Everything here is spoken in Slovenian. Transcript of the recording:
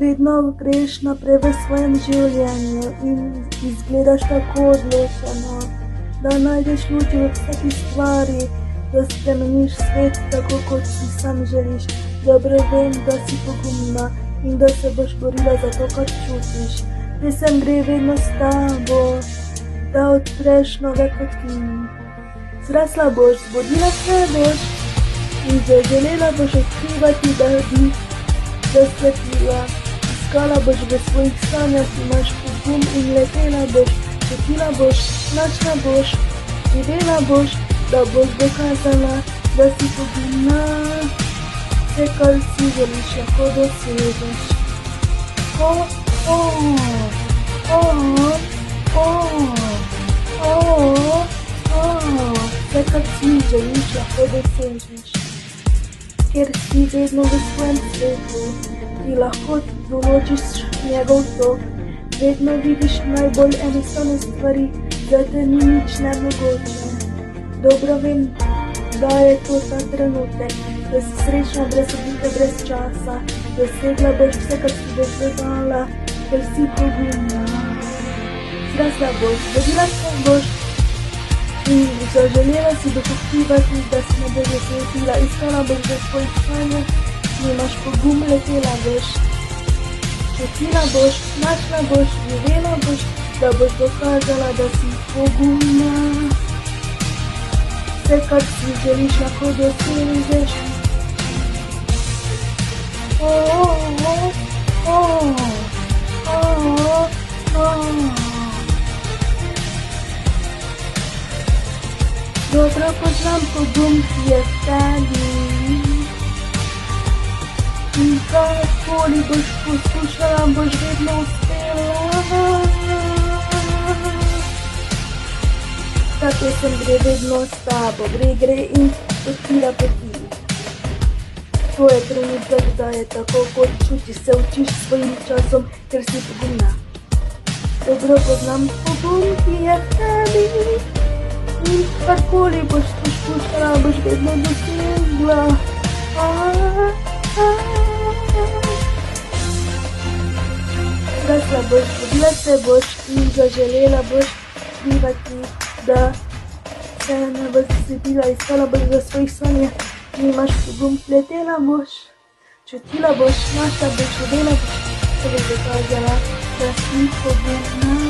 vedno greš naprej v svojem življenju in izgledaš tako odločeno, da najdeš luč v vsaki stvari, da spremeniš svet tako, kot si sam želiš. Dobro vem, da si pogumna in da se boš borila za to, kar čutiš. Pesem gre vedno s tabo, da odpreš nove poti. Zrasla boš, zbudila se boš in zaželela boš odkrivati, da bi zasvetila. Iskala boš v svojih sanjah, imaš pogum in letela boš. Čutila boš, našla boš, živela boš, da boš dokazala, da si pogumna. Vse, kar si želiš, lahko dosežeš. Vse, kar si želiš, lahko dosežeš. Ker si vedno v svojem svetu, ti lahko določiš njegov tok. Vedno vidiš najbolj enostavne stvari, da te ni nič nemogoče. Dobro vem, da je to ta trenutek, da si srečna brez obite, brez časa. Dosegla boš vse, kar si boš dodala, ker si pogumna. Zrasla boš, zbudila se boš in zaželela si boš odkrivati, da si ne boš zasvetila. Iskala boš v svojih sanjah, imaš pogum, letela boš. Čutila boš, našla boš, živela boš, da boš dokazala, da si pogumna. Vse, kar si želiš, lahko dosežeš. Dobro poznam pogum, ki je v tebi. In karkoli boš poskušala, boš vedno uspela. Ta pesem gre vedno s tabo, gre in odpira poti. To je trenutek, da je tako, kot čutiš, se učiš s svojim časom, ker si pogumna. Dobro poznam pogum, ki je v tebi. In karkoli boš poskušala, boš vedno dosegla. Zrasla boš, zbudila se boš in zaželela boš odkrivati, da se ne boš zasvetila. Iskala boš v svojih sanjah, imaš pogum, letela boš. Čutila boš, našla boš, živela boš, da boš dokazala, da si pogumna.